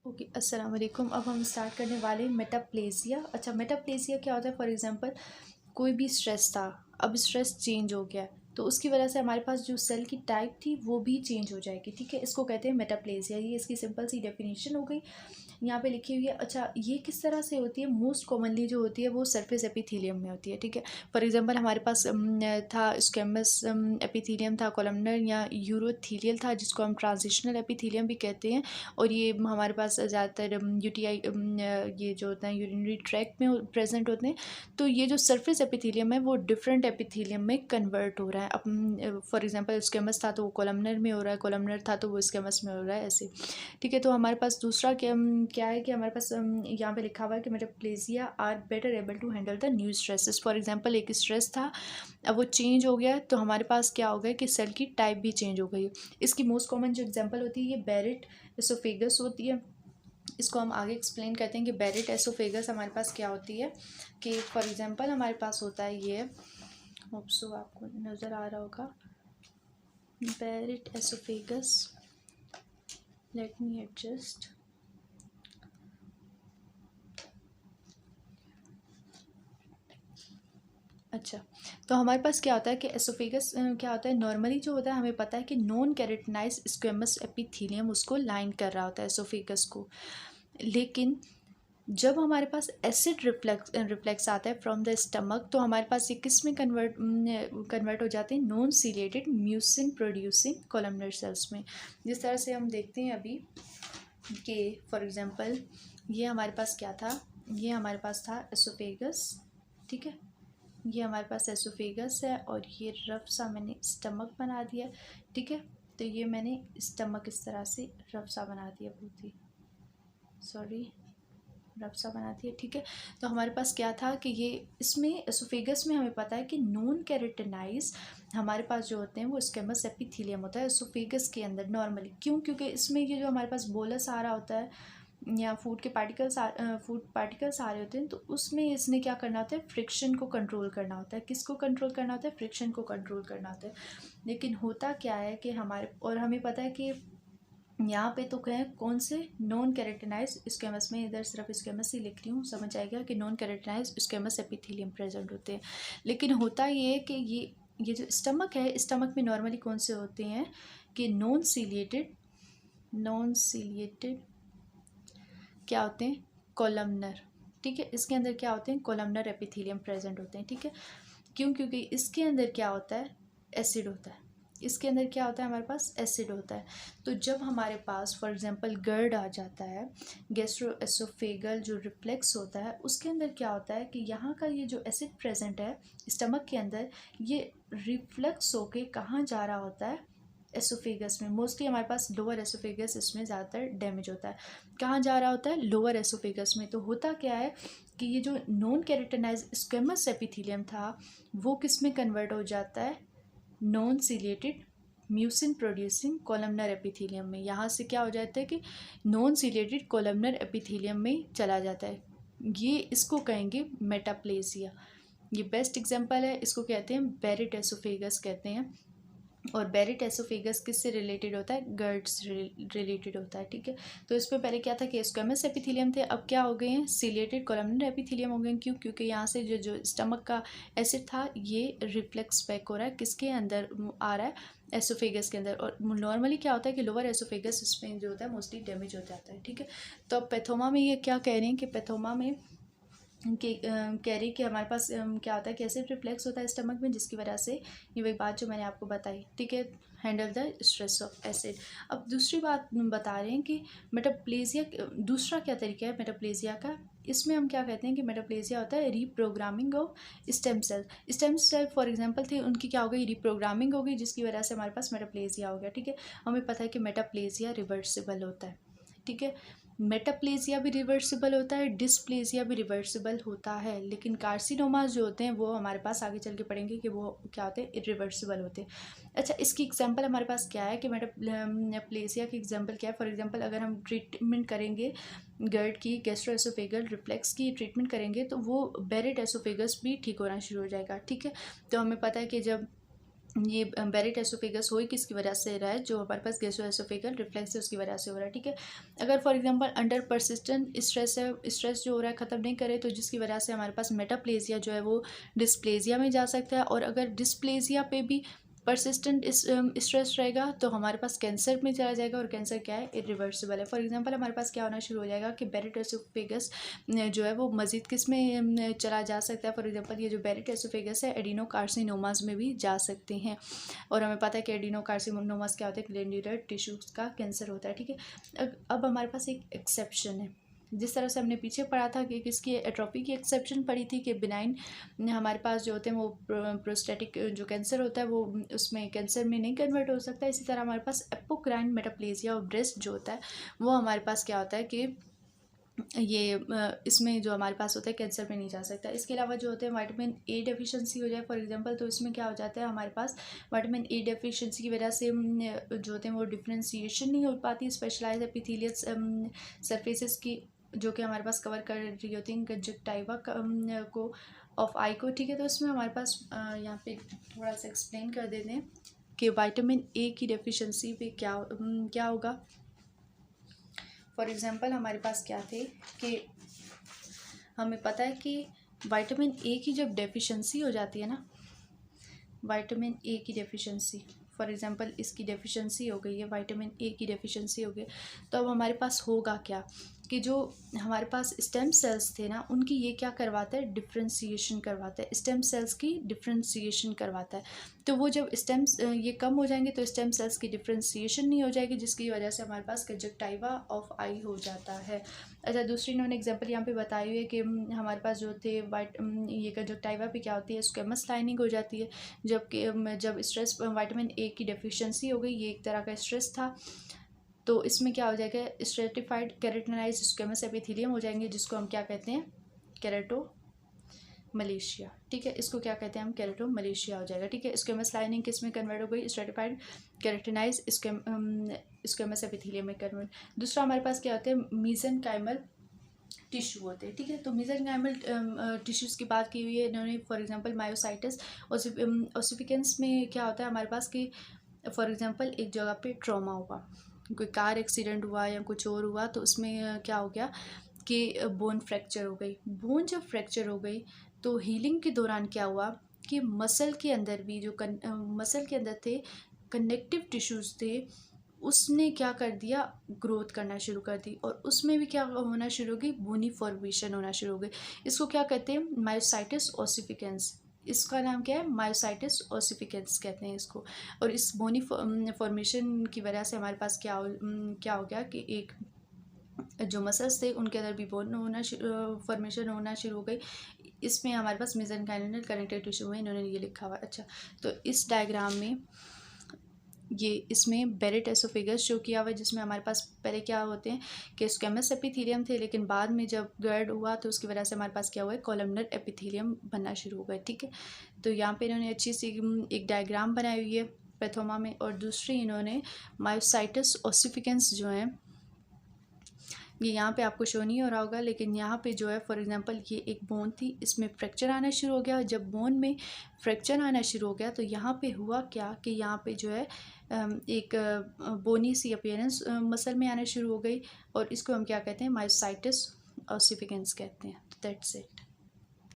Okay, अस्सलाम वालेकुम। अब हम स्टार्ट करने वाले हैं मेटाप्लेजिया। अच्छा, मेटाप्लेजिया क्या होता है? फॉर एग्जांपल कोई भी स्ट्रेस था, अब स्ट्रेस चेंज हो गया तो उसकी वजह से हमारे पास जो सेल की टाइप थी वो भी चेंज हो जाएगी। ठीक है, इसको कहते हैं मेटाप्लेजिया। ये इसकी सिंपल सी डेफिनेशन हो गई, यहाँ पे लिखी हुई है। अच्छा, ये किस तरह से होती है? मोस्ट कॉमनली जो होती है वो सरफेस एपिथेलियम में होती है। ठीक है, फॉर एग्जांपल हमारे पास था स्क्वेमस एपिथेलियम था, कॉलमनर या यूरोथेलियल था, जिसको हम ट्रांजिशनल एपिथेलियम भी कहते हैं। और ये हमारे पास ज़्यादातर यूटीआई ये जो होता है यूरिनरी ट्रैक्ट में प्रेजेंट होते हैं। तो ये जो सरफेस एपिथेलियम है वो डिफरेंट एपिथेलियम में कन्वर्ट हो रहा है। अब फॉर एग्जांपल स्क्वेमस था तो वो कॉलमनर में हो रहा है, कॉलमनर था तो वो स्क्वेमस में हो रहा है, ऐसे। ठीक है, तो हमारे पास दूसरा क्या है कि हमारे पास यहाँ पे लिखा हुआ है कि metaplasia are better able to handle the new stresses. For example एक स्ट्रेस था, अब वो चेंज हो गया तो हमारे पास क्या हो गया कि सेल की टाइप भी चेंज हो गई। इसकी मोस्ट कॉमन जो एग्जांपल होती है ये बेरेट एसोफेगस होती है। इसको हम आगे एक्सप्लेन करते हैं कि बेरेट एसोफेगस हमारे पास क्या होती है। कि फॉर एग्जांपल हमारे पास होता है ये, होप सो आपको नज़र आ रहा होगा, बेरेट एसोफेगस। Let me adjust. अच्छा, तो हमारे पास क्या होता है कि एसोफेगस क्या होता है? नॉर्मली जो होता है हमें पता है कि नॉन कैरेटिनाइज स्क्वेमस एपिथेलियम उसको लाइन कर रहा होता है एसोफेगस को। लेकिन जब हमारे पास एसिड रिफ्लेक्स आता है फ्रॉम द स्टमक तो हमारे पास ये किस में कन्वर्ट हो जाते हैं? Non ciliated mucin producing columnar sales में। जिस तरह से हम देखते हैं अभी कि फॉर एग्जांपल ये हमारे पास क्या था? ये हमारे पास था एसोफेगस। ठीक है, ये हमारे पास एसोफेगस है और ये रफ सा मैंने स्टमक बना दिया। ठीक है, तो ये मैंने स्टमक इस तरह से रफ सा बना दिया, बहुत ही सॉरी, रफ सा बना दिया। ठीक है, तो हमारे पास क्या था कि ये इसमें एसोफेगस में हमें पता है कि नॉन कैरेटिनाइज हमारे पास जो होते हैं वो स्क्वेमस एपिथेलियम होता है एसोफेगस के अंदर नॉर्मली। क्यों? क्योंकि इसमें ये जो हमारे पास बोलस आ रहा होता है या फूड पार्टिकल्स आ रहे होते हैं तो उसमें इसने क्या करना होता है? फ्रिक्शन को कंट्रोल करना होता है। किसको कंट्रोल करना होता है? फ्रिक्शन को कंट्रोल करना होता है। लेकिन होता क्या है कि हमारे, और हमें पता है कि यहाँ पे तो कहें कौन से नॉन कैरेटिनाइज स्क्वेमस में, इधर सिर्फ स्क्वेमस ही लिख रही हूँ, समझ आएगा कि non keratinised squamous epithelium present होते हैं। लेकिन होता ये है कि ये जो स्टमक है, स्टमक में नॉर्मली कौन से होते हैं कि नॉन सीलिएटेड क्या होते हैं? कॉलमनर। ठीक है, इसके अंदर क्या होते हैं? कॉलमनर एपिथेलियम प्रेजेंट होते हैं। ठीक है, क्यों? क्योंकि इसके अंदर क्या होता है? एसिड होता है। इसके अंदर क्या होता है? हमारे पास एसिड होता है। तो जब हमारे पास फॉर एग्जांपल गर्ड आ जाता है, गैस्ट्रोएसोफेगल जो रिफ्लेक्स होता है उसके अंदर क्या होता है कि यहाँ का ये जो एसिड प्रेजेंट है स्टमक के अंदर, ये रिफ्लेक्स होके कहाँ जा रहा होता है? एसोफेगस में। मोस्टली हमारे पास लोअर एसोफेगस इसमें ज़्यादातर डैमेज होता है। कहाँ जा रहा होता है? लोअर एसोफेगस में। तो होता क्या है कि ये जो नॉन कैरेटिनाइज स्क्वेमस एपिथेलियम था वो किस में कन्वर्ट हो जाता है? Non ciliated mucin producing columnar epithelium में। यहाँ से क्या हो जाता है कि नॉन सीलेटेड कॉलमनर एपिथेलियम में चला जाता है। ये इसको कहेंगे मेटाप्लेजिया। ये बेस्ट एग्जांपल है, इसको कहते हैं बेरेट एसोफेगस कहते हैं। और बेरेट एसोफेगस किससे रिलेटेड होता है? गर्ड से रिलेटेड होता है। ठीक है, तो इसमें पहले क्या था कि स्क्वेमस एपिथेलियम थे, अब क्या हो गए हैं? सीलेटेड कॉलमनर एपिथेलियम हो गए। क्यों? क्योंकि यहाँ से जो स्टमक का एसिड था ये रिफ्लेक्स बैक हो रहा है, किसके अंदर आ रहा है? एसोफेगस के अंदर। और नॉर्मली क्या होता है कि लोअर एसोफेगस इसमें जो होता है मोस्टली डैमेज हो जाता है। ठीक है, तो अब पैथोमा में ये क्या कह रहे हैं कि पैथोमा में कह रही कि हमारे पास क्या होता है कि एसिड रिफ्लेक्स होता है स्टमक में, जिसकी वजह से ये वही बात जो मैंने आपको बताई। ठीक है, handle the stress of acid. अब दूसरी बात बता रहे हैं कि मेटाप्लेजिया, दूसरा क्या तरीका है मेटाप्लेजिया का? इसमें हम क्या कहते हैं कि मेटाप्लेजिया होता है reprogramming of stem cell for example थे, उनकी क्या हो गई? रीप्रोग्रामिंग हो गई, जिसकी वजह से हमारे पास मेटाप्लेजिया हो गया। ठीक है, हमें पता है कि मेटाप्लेजिया रिवर्सिबल होता है। ठीक है, मेटाप्लेजिया भी रिवर्सिबल होता है, डिस्प्लेजिया भी रिवर्सिबल होता है, लेकिन कार्सिनोमास जो होते हैं वो हमारे पास आगे चल के पढ़ेंगे कि वो क्या होते हैं? इरिवर्सिबल होते हैं। अच्छा, इसकी एग्जांपल हमारे पास क्या है कि मेटाप्लेजिया की एग्जांपल क्या है? फॉर एग्जांपल अगर हम ट्रीटमेंट करेंगे गर्ड की, गैस्ट्रोएसोफेगल रिफ्लेक्स की ट्रीटमेंट करेंगे तो वो बेरेट एसोफेगस भी ठीक होना शुरू हो जाएगा। ठीक है, तो हमें पता है कि जब ये बेरिट एसोफेगस हो ही किसकी वजह से रहा है, जो हमारे पास गैसो एसोफेगल रिफ्लेक्स है उसकी वजह से हो रहा है, ठीक है। अगर for example under persistent stress है, स्ट्रेस जो हो रहा है ख़त्म नहीं करे, तो जिसकी वजह से हमारे पास मेटाप्लेजिया जो है वो डिस्प्लेजिया में जा सकता है। और अगर डिस्प्लेजिया पे भी परसिस्टेंट स्ट्रेस रहेगा तो हमारे पास कैंसर में चला जाएगा, और कैंसर क्या है, इरिवर्सिबल है। फॉर एग्जांपल हमारे पास क्या होना शुरू हो जाएगा कि बेरिट एसोफेगस जो है वो मजीद किस में चला जा सकता है। फॉर एग्जांपल ये जो बेरिट एसोफेगस है एडिनोकार्सिनोमास में भी जा सकते हैं, और हमें पता है कि एडिनोकार्सिनोमास क्या होता है, ग्लैंडुलर टिश्यूज का कैंसर होता है, ठीक है। अब हमारे पास एक एक्सेप्शन है, जिस तरह से हमने पीछे पढ़ा था कि किसकी एट्रोफी की एक्सेप्शन पढ़ी थी कि बिनाइन हमारे पास जो होते हैं वो प्रोस्टेटिक जो कैंसर होता है वो उसमें कैंसर में नहीं कन्वर्ट हो सकता। इसी तरह हमारे पास एपोक्राइन मेटाप्लेजिया और ब्रेस्ट जो होता है वो हमारे पास क्या होता है कि ये इसमें जो हमारे पास होता है कैंसर में नहीं जा सकता। इसके अलावा जो होते हैं विटामिन ए डेफिशिएंसी हो जाए फॉर एग्जांपल, तो इसमें क्या हो जाता है हमारे पास विटामिन ए डेफिशिएंसी की वजह से जो होते हैं वो डिफ्रेंशिएशन नहीं हो पाती स्पेशलाइज्ड एपिथेलियल सरफेसेस की, जो कि हमारे पास कवर कर रही होती हैं कंजक्टिवा को ऑफ आई को, ठीक है। तो इसमें हमारे पास यहाँ पे थोड़ा सा एक्सप्लेन कर देते हैं कि विटामिन ए की डेफिशिएंसी पे क्या होगा। फॉर एग्जांपल हमारे पास क्या थे कि हमें पता है कि विटामिन ए की जब डेफिशिएंसी हो जाती है ना, विटामिन ए की डेफिशिएंसी फॉर एग्जांपल इसकी डेफिशिएंसी हो गई है, विटामिन ए की डेफिशिएंसी हो गई, तो अब हमारे पास होगा क्या कि जो हमारे पास स्टेम सेल्स थे ना उनकी ये क्या करवाता है, डिफ्रेंशिएशन करवाता है, स्टेम सेल्स की डिफ्रेंशिएशन करवाता है। तो वो जब स्टेम्स ये कम हो जाएंगे तो स्टेम सेल्स की डिफ्रेंशिएशन नहीं हो जाएगी, जिसकी वजह से हमारे पास कंजक्टिवा ऑफ आई हो जाता है। अच्छा, दूसरी इन्होंने एग्जांपल यहाँ पे बताई हुई है कि हमारे पास जो थे ये कंजक्टिवा पे क्या होती है, स्क्वेमस लाइनिंग हो जाती है, जबकि जब स्ट्रेस विटामिन ए की डेफिशिएंसी हो गई, ये एक तरह का स्ट्रेस था, तो इसमें क्या हो जाएगा, स्ट्रेटिफाइड केराटिनाइज्ड स्क्वेमस एपिथेलियम हो जाएंगे, जिसको हम क्या कहते हैं, केराटो मलेशिया, ठीक है। इसको क्या कहते हैं हम, केराटो मलेशिया हो जाएगा, ठीक है। स्क्वेमस लाइनिंग किस में कन्वर्ट हो गई, स्ट्रेटिफाइड केराटिनाइज्ड स्क्वेमस एपिथेलियम में कन्वर्ट। दूसरा हमारे पास क्या होते हैं, मीसेनकाइमल टिश्यू होते हैं, ठीक है। तो मीसेनकाइमल टिश्यूज़ की बात की हुई है इन्होंने, फॉर एग्जांपल मायोसाइटस ओसिफिकेंस में क्या होता है हमारे पास कि फॉर एग्जांपल एक जगह पे ट्रॉमा हुआ, कोई कार एक्सीडेंट हुआ या कुछ और हुआ, तो उसमें क्या हो गया कि बोन फ्रैक्चर हो गई। बोन जब फ्रैक्चर हो गई तो हीलिंग के दौरान क्या हुआ कि मसल के अंदर भी जो मसल के अंदर थे कनेक्टिव टिश्यूज़ थे, उसने क्या कर दिया, ग्रोथ करना शुरू कर दी, और उसमें भी क्या होना शुरू हो गई, बोनी फॉर्मेशन होना शुरू हो गई। इसको क्या कहते हैं, मायोसाइटिस ओसिफिकेंस, इसका नाम क्या है, मायोसाइटिस ओसिफिकेंस कहते हैं इसको। और इस बोनी फॉर्मेशन की वजह से हमारे पास क्या हो गया कि एक जो मसल्स थे उनके अंदर भी बोन होना फॉर्मेशन होना शुरू हो गई। इसमें हमारे पास मेसेनकाइमल कनेक्टिव टिश्यू में इन्होंने ये लिखा हुआ है। अच्छा, तो इस डायग्राम में ये इसमें बेरिट एसोफेगस शो किया हुआ है, जिसमें हमारे पास पहले क्या होते हैं कि स्क्वेमस एपिथेलियम थे, लेकिन बाद में जब गर्ड हुआ तो उसकी वजह से हमारे पास क्या हुआ है, कॉलमनर एपिथेलियम बनना शुरू हो गया, ठीक है। तो यहाँ पे इन्होंने अच्छी सी एक डायग्राम बनाई हुई है पैथोमा में, और दूसरी इन्होंने मायोसाइटिस ओसिफिकेंस जो है ये यहाँ पे आपको शो नहीं हो रहा होगा, लेकिन यहाँ पे जो है फॉर एग्जांपल ये एक बोन थी, इसमें फ्रैक्चर आना शुरू हो गया। जब बोन में फ्रैक्चर आना शुरू हो गया तो यहाँ पे हुआ क्या कि यहाँ पे जो है एक बोनी सी अपीयरेंस मसल में आना शुरू हो गई, और इसको हम क्या कहते हैं, मायोसाइटिस ओसिफिकेंस कहते हैं। That's it.